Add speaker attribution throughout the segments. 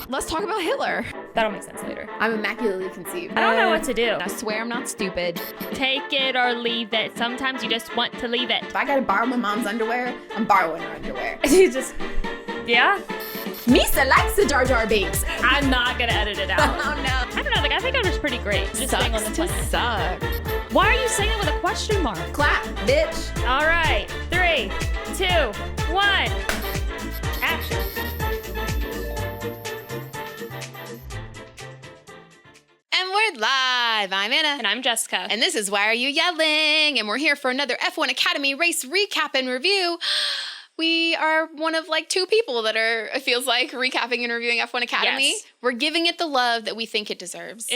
Speaker 1: Let's talk about Hitler.
Speaker 2: That'll make sense later.
Speaker 1: I'm immaculately conceived.
Speaker 2: I don't know what to do.
Speaker 1: I swear I'm not stupid.
Speaker 2: Take it or leave it. Sometimes you just want to leave it.
Speaker 1: If I gotta borrow my mom's underwear, I'm borrowing her underwear.
Speaker 2: You just, yeah.
Speaker 1: Misa likes the Jar Jar Binks.
Speaker 2: I'm not gonna edit it out.
Speaker 1: Oh no.
Speaker 2: I don't know. Like, I think it was pretty great. Just staying on the
Speaker 1: Sucks to
Speaker 2: planet.
Speaker 1: suck.
Speaker 2: Why are you saying it with a question mark?
Speaker 1: Clap, bitch.
Speaker 2: All right. 3, 2, 1. Action.
Speaker 1: And we're live. I'm Anna.
Speaker 2: And I'm Jessica.
Speaker 1: And this is Why Are You Yelling? And we're here for another F1 Academy race recap and review. We are one of like 2 people that are, it feels like, recapping and reviewing F1 Academy.
Speaker 2: Yes.
Speaker 1: We're giving it the love that we think it deserves.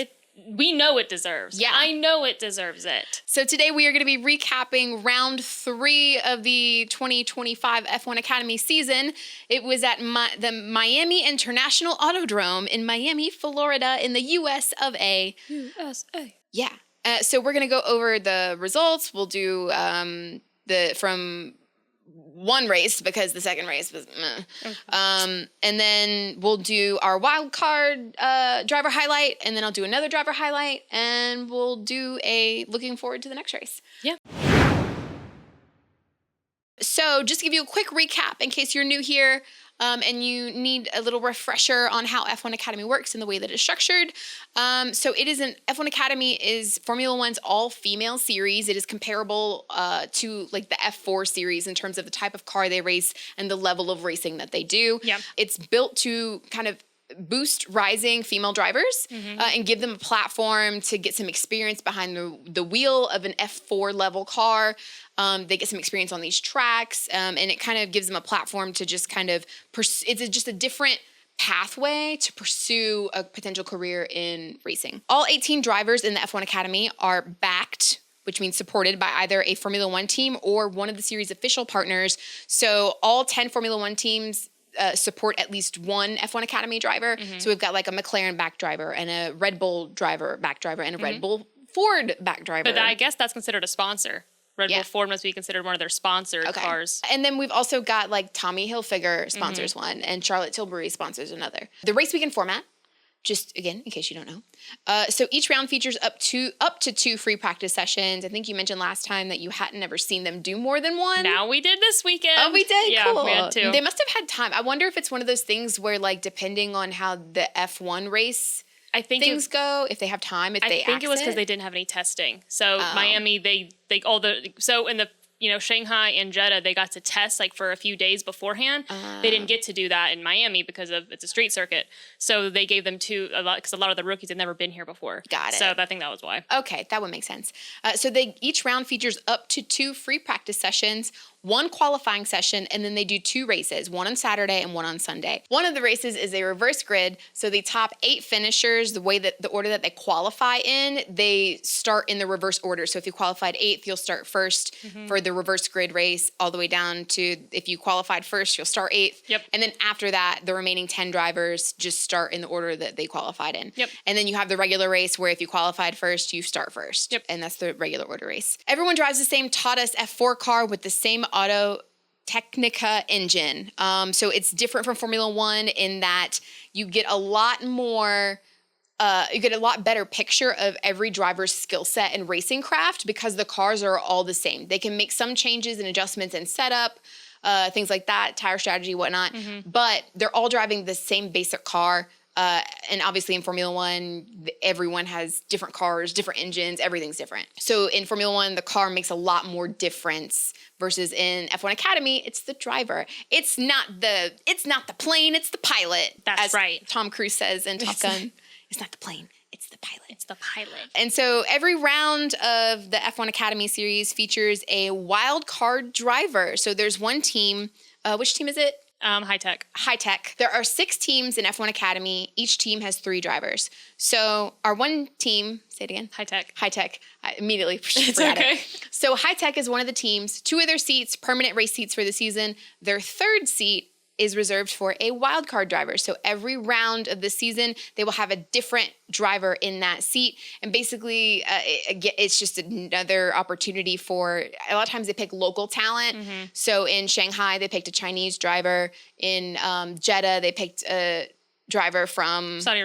Speaker 2: We know it deserves.
Speaker 1: Yeah.
Speaker 2: I know it deserves it.
Speaker 1: So today we are going to be recapping round 3 of the 2025 F1 Academy season. It was at the Miami International Autodrome in Miami, Florida, in the US of A.
Speaker 2: USA.
Speaker 1: Yeah. So we're going to go over the results. We'll do from one race because the second race was meh. Okay. And then we'll do our wild card driver highlight, and then I'll do another driver highlight, and we'll do a looking forward to the next race.
Speaker 2: Yeah. So
Speaker 1: just to give you a quick recap in case you're new here and you need a little refresher on how F1 Academy works and the way that it's structured. So F1 Academy is Formula One's all-female series. It is comparable to like the F4 series in terms of the type of car they race and the level of racing that they do.
Speaker 2: Yeah.
Speaker 1: It's built to kind of boost rising female drivers and give them a platform to get some experience behind the wheel of an F4 level car. They get some experience on these tracks, and it kind of gives them a platform to just kind of it's just a different pathway to pursue a potential career in racing. All 18 drivers in the F1 Academy are backed, which means supported by either a Formula One team or one of the series' official partners. So all 10 Formula One teams support at least one F1 Academy driver. So we've got like a McLaren back driver and a Red Bull back driver and a Red Bull Ford back driver.
Speaker 2: But I guess that's considered a sponsor. Red Bull Ford must be considered one of their sponsored cars.
Speaker 1: And then we've also got like Tommy Hilfiger sponsors one and Charlotte Tilbury sponsors another. The race weekend format, just again, in case you don't know. So each round features up to 2 free practice sessions. I think you mentioned last time that you hadn't ever seen them do more than one.
Speaker 2: Now we did this weekend.
Speaker 1: Oh, we did?
Speaker 2: Yeah,
Speaker 1: cool.
Speaker 2: We had 2.
Speaker 1: They must have had time. I wonder if it's one of those things where like depending on how the F1 race things go, if they have time,
Speaker 2: I think it was because they didn't have any testing. So Miami, so in the Shanghai and Jeddah, they got to test like for a few days beforehand. They didn't get to do that in Miami because it's a street circuit. So they gave them because a lot of the rookies had never been here before.
Speaker 1: Got it.
Speaker 2: So I think that was why.
Speaker 1: Okay, that would make sense. So each round features up to 2 free practice sessions, 1 qualifying session, and then they do 2 races, one on Saturday and one on Sunday. One of the races is a reverse grid, so the top 8 finishers, the order that they qualify in, they start in the reverse order. So if you qualified 8th, you'll start first for the reverse grid race, all the way down to if you qualified first, you'll start 8th.
Speaker 2: Yep.
Speaker 1: And then after that, the remaining 10 drivers just start in the order that they qualified in.
Speaker 2: Yep.
Speaker 1: And then you have the regular race where if you qualified first, you start first.
Speaker 2: Yep.
Speaker 1: And that's the regular order race. Everyone drives the same Tatuus F4 car with the same Auto Technica engine. So it's different from Formula One in that you get a lot more, you get a lot better picture of every driver's skill set and racing craft because the cars are all the same. They can make some changes and adjustments in setup, things like that, tire strategy, whatnot, but they're all driving the same basic car. And obviously in Formula One, everyone has different cars, different engines, everything's different. So in Formula One, the car makes a lot more difference versus in F1 Academy, it's the driver. It's not the plane, it's the pilot.
Speaker 2: That's right.
Speaker 1: Tom Cruise says in Top Gun. It's not the plane, it's the pilot.
Speaker 2: It's the pilot.
Speaker 1: And so every round of the F1 Academy series features a wild card driver. So there's one team, which team is it?
Speaker 2: High Tech.
Speaker 1: High Tech. There are 6 teams in F1 Academy. Each team has 3 drivers. So our one team, say it again.
Speaker 2: High Tech.
Speaker 1: High Tech. I immediately
Speaker 2: It's
Speaker 1: forgot
Speaker 2: okay.
Speaker 1: it. So High Tech is one of the teams. 2 of their seats, permanent race seats for the season. Their 3rd seat is reserved for a wildcard driver. So every round of the season, they will have a different driver in that seat. And basically, it's just another opportunity for, a lot of times they pick local talent. So in Shanghai, they picked a Chinese driver. In Jeddah, they picked driver from
Speaker 2: Saudi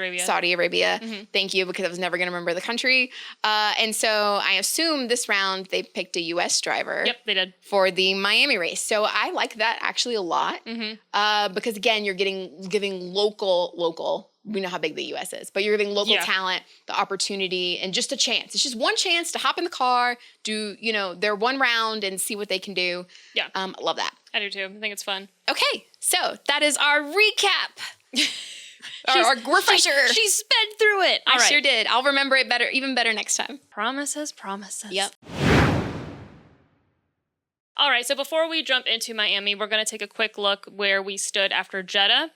Speaker 2: Arabia.
Speaker 1: Mm-hmm. Thank you, because I was never going to remember the country. And so I assume this round they picked a U.S. driver.
Speaker 2: Yep, they did.
Speaker 1: For the Miami race. So I like that actually a lot.
Speaker 2: Mm-hmm.
Speaker 1: Because again, you're giving local. We know how big the U.S. is, but you're giving local talent the opportunity and just a chance. It's just one chance to hop in the car, do, their one round and see what they can do.
Speaker 2: Yeah.
Speaker 1: I love that.
Speaker 2: I do too. I think it's fun.
Speaker 1: Okay. So that is our recap. Our refresher.
Speaker 2: She sped through it.
Speaker 1: I sure did. I'll remember it even better next time.
Speaker 2: Promises.
Speaker 1: Yep.
Speaker 2: All right, so before we jump into Miami, we're going to take a quick look where we stood after Jeddah.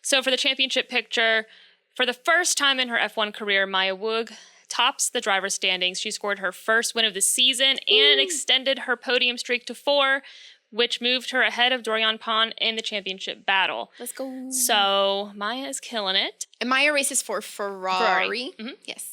Speaker 2: So for the championship picture, for the first time in her F1 career, Maya Weug tops the driver's standings. She scored her first win of the season and extended her podium streak to 4, which moved her ahead of Dorian Pin in the championship battle.
Speaker 1: Let's go.
Speaker 2: So Maya is killing it.
Speaker 1: And Maya races for Ferrari.
Speaker 2: Mm-hmm.
Speaker 1: Yes.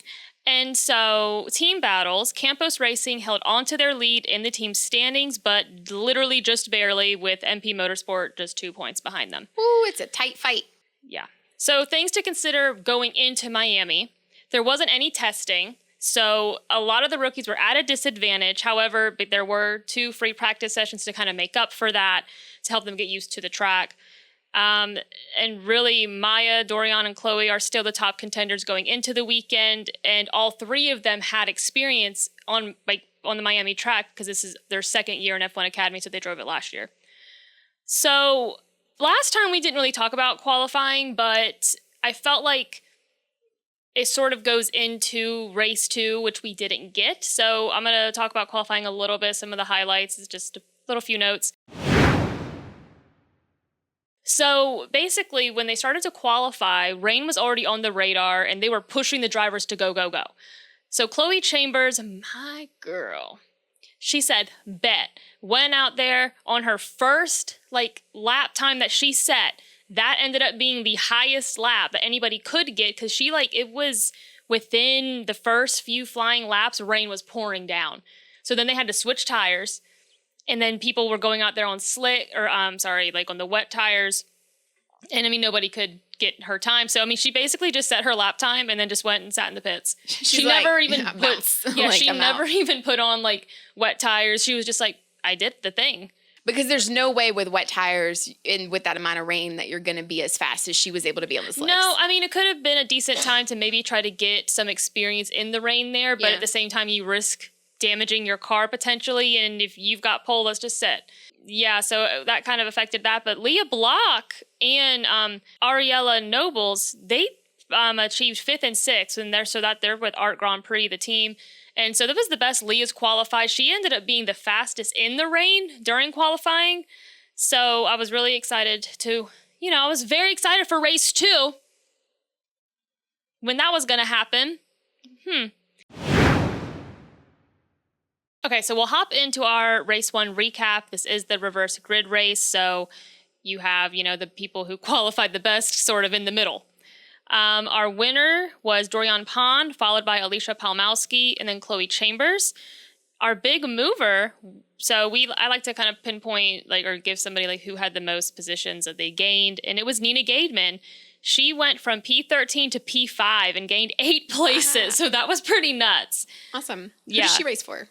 Speaker 2: And so, team battles, Campos Racing held onto their lead in the team standings, but literally just barely, with MP Motorsport just 2 points behind them.
Speaker 1: Ooh, it's a tight fight.
Speaker 2: Yeah. So, things to consider going into Miami. There wasn't any testing, so a lot of the rookies were at a disadvantage. However, but there were 2 free practice sessions to kind of make up for that, to help them get used to the track. And really, Maya, Dorian, and Chloe are still the top contenders going into the weekend, and all 3 of them had experience on the Miami track because this is their second year in F1 Academy, so they drove it last year. So last time we didn't really talk about qualifying, but I felt like it sort of goes into race 2, which we didn't get. So I'm going to talk about qualifying a little bit. Some of the highlights is just a little few notes. So basically, when they started to qualify, rain was already on the radar, and they were pushing the drivers to go, go, go. So Chloe Chambers, my girl, she said, bet. Went out there on her first lap time that she set. That ended up being the highest lap that anybody could get, because it was within the first few flying laps, rain was pouring down. So then they had to switch tires. And then people were going out there on on the wet tires. And nobody could get her time. So, she basically just set her lap time and then just went and sat in the pits. She never even put on wet tires. She was just like, I did the thing.
Speaker 1: Because there's no way with wet tires and with that amount of rain that you're going to be as fast as she was able to be on the slicks.
Speaker 2: No, it could have been a decent time to maybe try to get some experience in the rain there. But at the same time, you risk damaging your car potentially, and if you've got pole, let's just sit. Yeah, so that kind of affected that. But Leah Block and Ariella Nobles, they achieved 5th and 6th, and they're with Art Grand Prix, the team. And so that was the best Leah's qualified. She ended up being the fastest in the rain during qualifying. So I was really excited I was very excited for race 2 when that was going to happen. Okay, so we'll hop into our race 1 recap. This is the reverse grid race, so you have, the people who qualified the best sort of in the middle. Our winner was Dorian Pin, followed by Alicia Palmowski, and then Chloe Chambers. Our big mover, so I like to kind of pinpoint, or give somebody, who had the most positions that they gained, and it was Nina Gaidman. She went from P13 to P5 and gained 8 places, so that was pretty nuts.
Speaker 1: Awesome. Who did she race for?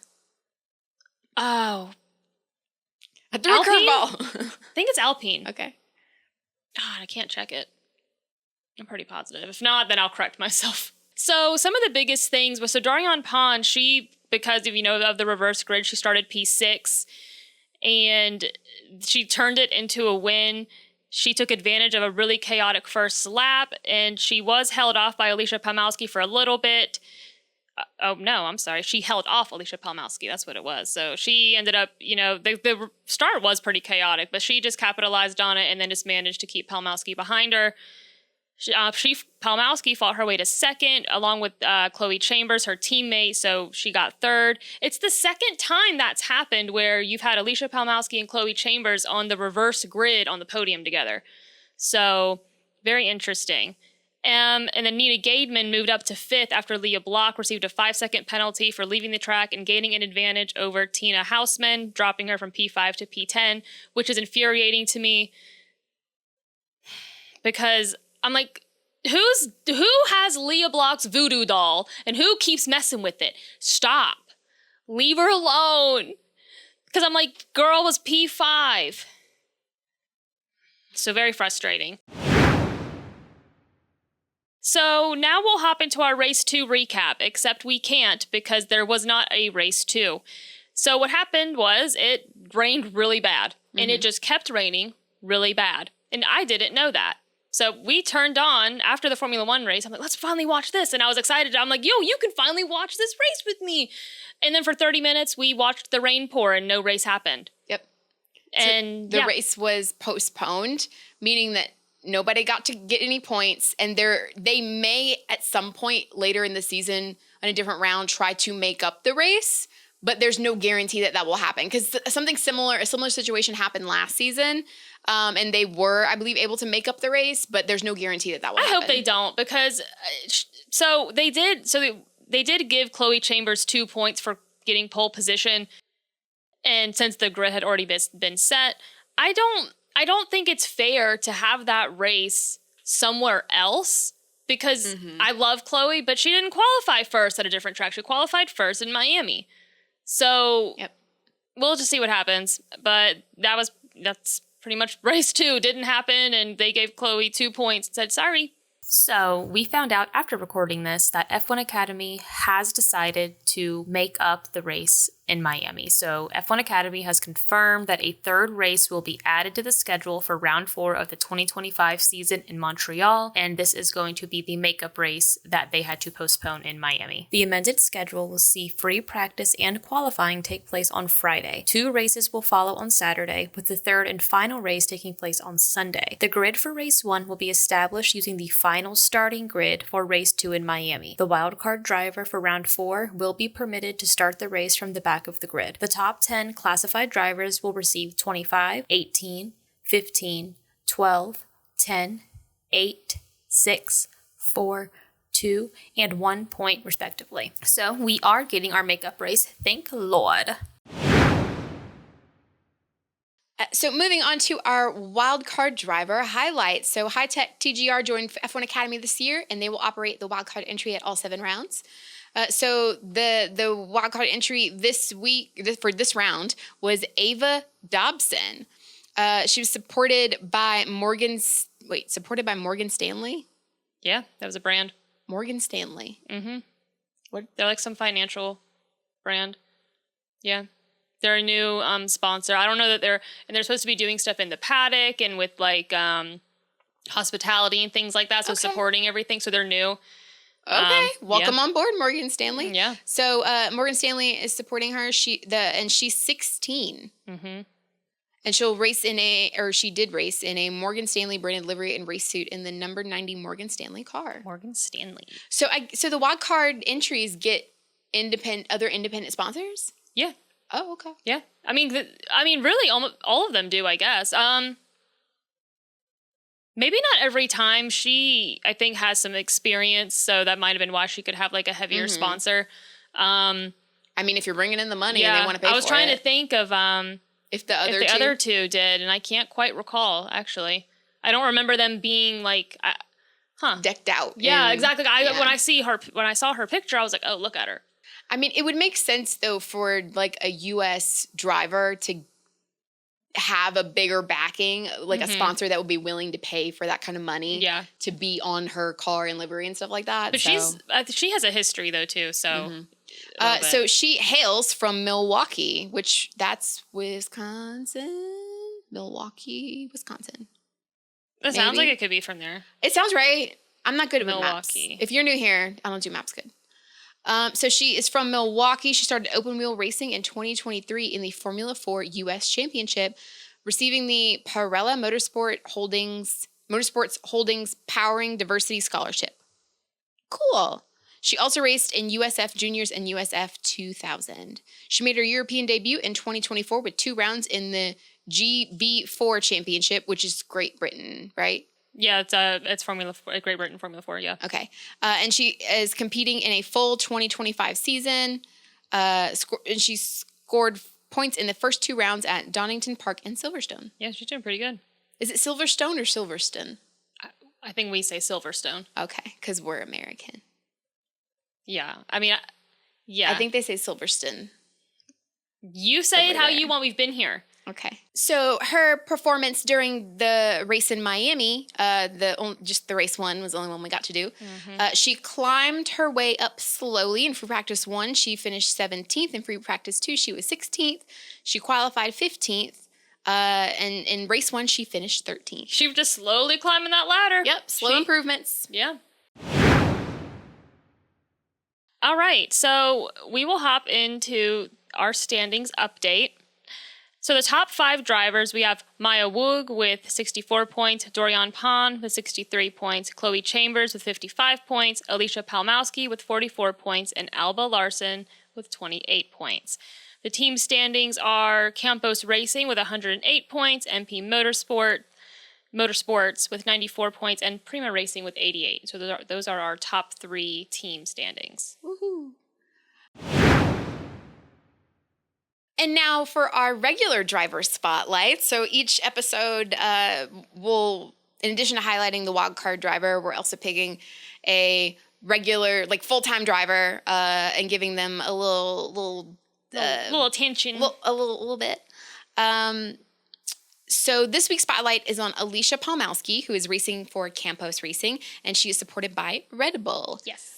Speaker 2: Oh.
Speaker 1: I threw a curveball.
Speaker 2: I think it's Alpine.
Speaker 1: Okay.
Speaker 2: I can't check it. I'm pretty positive. If not, then I'll correct myself. So some of the biggest things was, Dorian Pin, she, because of the reverse grid, she started P6 and she turned it into a win. She took advantage of a really chaotic first lap, and she was held off by Alicia Palmowski for a little bit. She held off Alicia Palmowski. That's what it was. So she ended up, the start was pretty chaotic, but she just capitalized on it and then just managed to keep Palmowski behind her. Palmowski fought her way to 2nd, along with Chloe Chambers, her teammate, so she got 3rd. It's the second time that's happened where you've had Alicia Palmowski and Chloe Chambers on the reverse grid on the podium together. So, very interesting. And then Nina Gaidman moved up to 5th after Leah Block received a 5-second penalty for leaving the track and gaining an advantage over Tina Hausman, dropping her from P5 to P10, which is infuriating to me because I'm like, who has Leah Block's voodoo doll and who keeps messing with it? Stop. Leave her alone. Because I'm like, girl was P5. So very frustrating. So now we'll hop into our race 2 recap, except we can't because there was not a race 2. So what happened was it rained really bad, and it just kept raining really bad. And I didn't know that. So we turned on after the Formula 1 race. I'm like, let's finally watch this. And I was excited. I'm like, yo, you can finally watch this race with me. And then for 30 minutes, we watched the rain pour and no race happened.
Speaker 1: Yep.
Speaker 2: And
Speaker 1: so the race was postponed, meaning that nobody got to get any points. And they may at some point later in the season in a different round try to make up the race. But there's no guarantee that will happen because a similar situation happened last season. And they were, I believe, able to make up the race, but there's no guarantee that will happen.
Speaker 2: I hope they don't because, they did give Chloe Chambers 2 points for getting pole position. And since the grid had already been set, I don't think it's fair to have that race somewhere else because I love Chloe, but she didn't qualify first at a different track. She qualified first in Miami. So we'll just see what happens. But that's pretty much race 2 didn't happen, and they gave Chloe 2 points and said, sorry. So we found out after recording this that F1 Academy has decided to make up the race in Miami. So F1 Academy has confirmed that a third race will be added to the schedule for round 4 of the 2025 season in Montreal, and this is going to be the makeup race that they had to postpone in Miami. The amended schedule will see free practice and qualifying take place on Friday. 2 races will follow on Saturday, with the third and final race taking place on Sunday. The grid for race 1 will be established using the final starting grid for race 2 in Miami. The wildcard driver for round 4 will be permitted to start the race from the back of the grid. The top 10 classified drivers will receive 25, 18, 15, 12, 10, 8, 6, 4, 2, and 1 point respectively. So we are getting our makeup race, thank Lord.
Speaker 1: So moving on to our wildcard driver highlights. So High Tech TGR joined F1 Academy this year, and they will operate the wildcard entry at all 7 rounds. So the wildcard entry for this round was Ava Dobson. She was supported by Morgan Stanley?
Speaker 2: Yeah, that was a brand.
Speaker 1: Morgan Stanley.
Speaker 2: Mm-hmm. What? They're like some financial brand. Yeah. They're a new sponsor. I don't know that they're supposed to be doing stuff in the paddock and with like hospitality and things like that. So supporting everything. So they're new.
Speaker 1: Okay. Welcome on board, Morgan Stanley.
Speaker 2: Yeah.
Speaker 1: So Morgan Stanley is supporting her. And she's 16. Mm-hmm. And she did race in a Morgan Stanley branded livery and race suit in the number 90 Morgan Stanley car.
Speaker 2: Morgan Stanley.
Speaker 1: So the wild card entries get other independent sponsors?
Speaker 2: Yeah.
Speaker 1: Oh, okay.
Speaker 2: Yeah. I mean, really, all of them do, I guess. Maybe not every time. She, I think, has some experience, so that might have been why she could have like a heavier sponsor. I
Speaker 1: mean, if you're bringing in the money and they want to pay for it.
Speaker 2: I was trying to think of
Speaker 1: if the other two did, and I can't quite recall, actually. I don't remember them being like, decked out.
Speaker 2: Yeah, exactly. When I saw her picture, I was like, oh, look at her.
Speaker 1: I mean, it would make sense, though, for, like, a U.S. driver to have a bigger backing, like a sponsor that would be willing to pay for that kind of money to be on her car and livery and stuff like that.
Speaker 2: But she has a history, though, too, so...
Speaker 1: So she hails from Milwaukee, which that's Wisconsin. Milwaukee, Wisconsin.
Speaker 2: It sounds like it could be from there.
Speaker 1: It sounds right. I'm not good at
Speaker 2: Milwaukee.
Speaker 1: maps. If you're new here, I don't do maps good. So she is from Milwaukee. She started open wheel racing in 2023 in the Formula 4 U.S. Championship, receiving the Parella Motorsports Holdings Powering Diversity Scholarship. Cool. She also raced in USF Juniors and USF 2000. She made her European debut in 2024 with 2 rounds in the GB4 Championship, which is Great Britain, right?
Speaker 2: Yeah, it's Formula 4, Great Britain Formula 4, yeah.
Speaker 1: Okay. And she is competing in a full 2025 season. And she scored points in the first 2 rounds at Donington Park and Silverstone.
Speaker 2: Yeah, she's doing pretty good.
Speaker 1: Is it Silverstone or Silverstone?
Speaker 2: I think we say Silverstone.
Speaker 1: Okay, because we're American.
Speaker 2: Yeah. I mean, yeah.
Speaker 1: I think they say Silverstone.
Speaker 2: You say it how you want. We've been here.
Speaker 1: Okay. So her performance during the race in Miami, just the race one was the only one we got to do. She climbed her way up slowly. In free practice 1, she finished 17th. In free practice 2, she was 16th. She qualified 15th. And in race 1, she finished 13th.
Speaker 2: She was just slowly climbing that ladder.
Speaker 1: Yep, slow improvements.
Speaker 2: Yeah. All right, so we will hop into our standings update. So the top 5 drivers, we have Maya Weug with 64 points, Dorian Pin with 63 points, Chloe Chambers with 55 points, Alicia Palmowski with 44 points, and Alba Larson with 28 points. The team standings are Campos Racing with 108 points, MP Motorsports with 94 points, and Prima Racing with 88. So those are our top 3 team standings.
Speaker 1: Woohoo! And now for our regular driver spotlight. So each episode will, in addition to highlighting the wildcard driver, we're also picking a regular, like full-time driver and giving them a little
Speaker 2: attention,
Speaker 1: a little bit. So this week's spotlight is on Alicia Palmowski, who is racing for Campos Racing, and she is supported by Red Bull.
Speaker 2: Yes.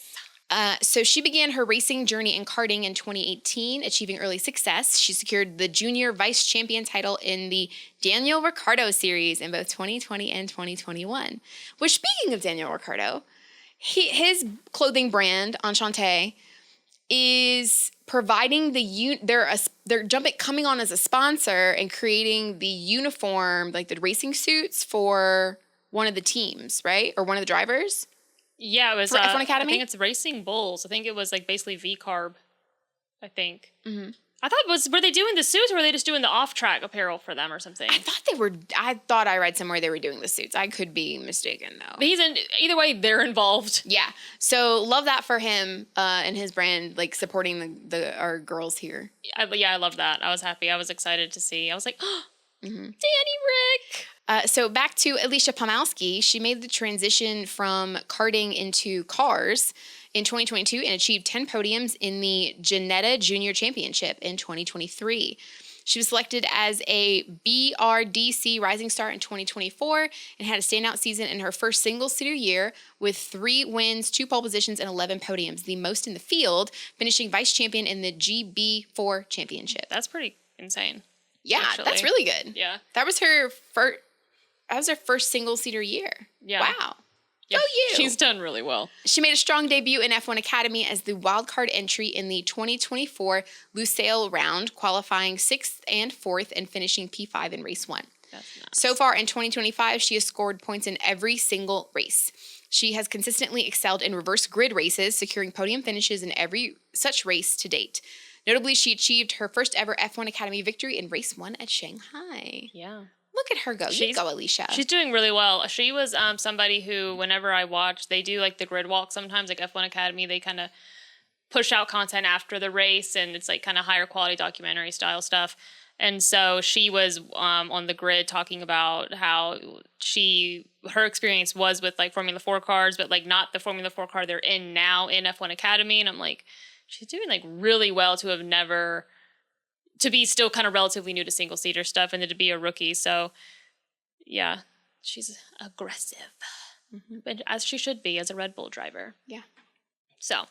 Speaker 1: So she began her racing journey in karting in 2018, achieving early success. She secured the junior vice champion title in the Daniel Ricciardo series in both 2020 and 2021. Which, speaking of Daniel Ricciardo, his clothing brand, Enchante, is providing they're coming on as a sponsor and creating the uniform, like the racing suits for one of the teams, right? Or one of the drivers.
Speaker 2: Yeah, it was
Speaker 1: for F1 Academy.
Speaker 2: I think it's Racing Bulls. I think it was like basically V-Carb. I think.
Speaker 1: Mm-hmm.
Speaker 2: I thought were they doing the suits or were they just doing the off-track apparel for them or something?
Speaker 1: I thought I read somewhere they were doing the suits. I could be mistaken though.
Speaker 2: But either way, they're involved.
Speaker 1: Yeah. So love that for him and his brand, like supporting our girls here.
Speaker 2: I love that. I was happy. I was excited to see. I was like, oh, Danny Rick.
Speaker 1: So back to Alicia Palmowski. She made the transition from karting into cars in 2022 and achieved 10 podiums in the Ginetta Junior Championship in 2023. She was selected as a BRDC Rising Star in 2024 and had a standout season in her first single-seater year with 3 wins, 2 pole positions, and 11 podiums, the most in the field, finishing vice champion in the GB4 Championship.
Speaker 2: That's pretty insane.
Speaker 1: Yeah,
Speaker 2: actually.
Speaker 1: That's really good.
Speaker 2: Yeah.
Speaker 1: That was her first single-seater year.
Speaker 2: Yeah.
Speaker 1: Wow.
Speaker 2: Yeah,
Speaker 1: Go you.
Speaker 2: She's done really well.
Speaker 1: She made a strong debut in F1 Academy as the wildcard entry in the 2024 Lusail round, qualifying 6th and 4th and finishing P5 in race 1.
Speaker 2: That's nice.
Speaker 1: So far in 2025, she has scored points in every single race. She has consistently excelled in reverse grid races, securing podium finishes in every such race to date. Notably, she achieved her first ever F1 Academy victory in race 1 at Shanghai.
Speaker 2: Yeah.
Speaker 1: Look at her go. You go, Alicia.
Speaker 2: She's doing really well. She was somebody who, whenever I watch, they do like the grid walk sometimes, like F1 Academy, they kind of push out content after the race, and it's like kind of higher quality documentary style stuff. And so she was on the grid talking about how her experience was with like Formula 4 cars, but like not the Formula 4 car they're in now in F1 Academy. And I'm like, she's doing like really well to be still kind of relatively new to single-seater stuff and then to be a rookie. So, yeah, she's aggressive. Mm-hmm. But as she should be as a Red Bull driver.
Speaker 1: Yeah.
Speaker 2: So.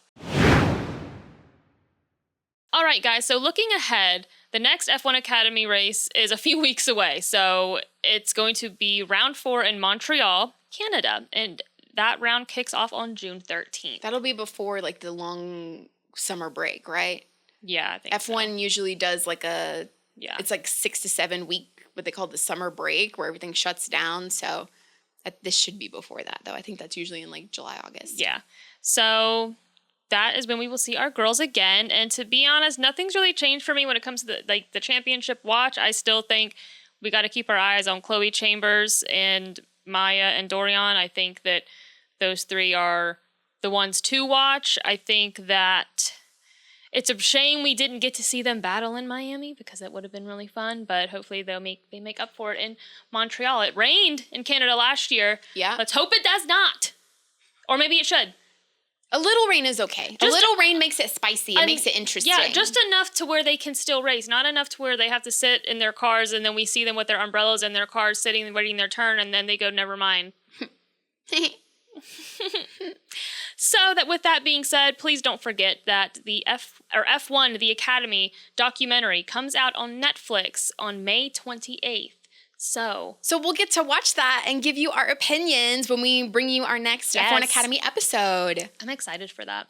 Speaker 2: All right, guys. So looking ahead, the next F1 Academy race is a few weeks away. So it's going to be round 4 in Montreal, Canada. And that round kicks off on June 13th.
Speaker 1: That'll be before like the long summer break, right?
Speaker 2: Yeah, I think
Speaker 1: F1 usually does like it's like 6 to 7 week, what they call the summer break, where everything shuts down. So this should be before that, though. I think that's usually in like July, August.
Speaker 2: Yeah. So that is when we will see our girls again. And to be honest, nothing's really changed for me when it comes to the championship watch. I still think we got to keep our eyes on Chloe Chambers and Maya and Dorian. I think that those 3 are the ones to watch. I think that It's a shame we didn't get to see them battle in Miami because that would have been really fun. But hopefully they make up for it in Montreal. It rained in Canada last year.
Speaker 1: Yeah.
Speaker 2: Let's hope it does not. Or maybe it should.
Speaker 1: A little rain is okay. A little rain makes it spicy. It makes it interesting.
Speaker 2: Yeah, just enough to where they can still race. Not enough to where they have to sit in their cars and then we see them with their umbrellas in their cars sitting and waiting their turn and then they go, never mind. So that with that being said, please don't forget that the F1, the Academy documentary comes out on Netflix on May 28th. So
Speaker 1: we'll get to watch that and give you our opinions when we bring you our next F1 Academy episode.
Speaker 2: I'm excited for that.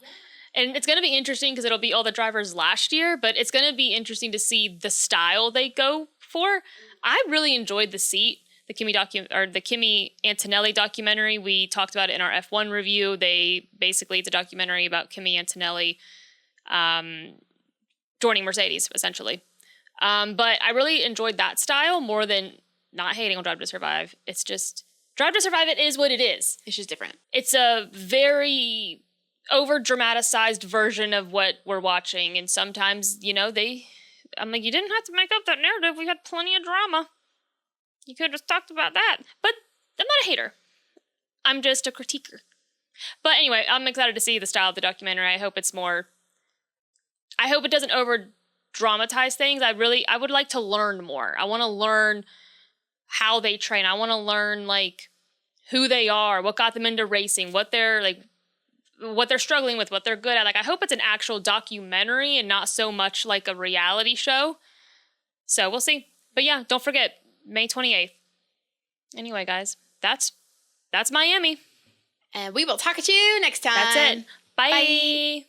Speaker 2: And it's going to be interesting because it'll be all the drivers last year, but it's going to be interesting to see the style they go for. I really enjoyed the seat. The Kimi Antonelli documentary. We talked about it in our F1 review. It's a documentary about Kimi Antonelli joining Mercedes, essentially. But I really enjoyed that style more than not hating on Drive to Survive. It's just, Drive to Survive, it is what it is.
Speaker 1: It's just different.
Speaker 2: It's a very over-dramatized version of what we're watching. And sometimes, I'm like, you didn't have to make up that narrative. We had plenty of drama. You could have just talked about that. But I'm not a hater. I'm just a critiquer. But anyway, I'm excited to see the style of the documentary. I hope it doesn't over-dramatize things. I would like to learn more. I want to learn how they train. I want to learn, who they are, what got them into racing, what they're struggling with, what they're good at. I hope it's an actual documentary and not so much like a reality show. So we'll see. But yeah, don't forget, May 28th. Anyway, guys, that's Miami.
Speaker 1: And we will talk to you next time.
Speaker 2: That's it. Bye.
Speaker 1: Bye.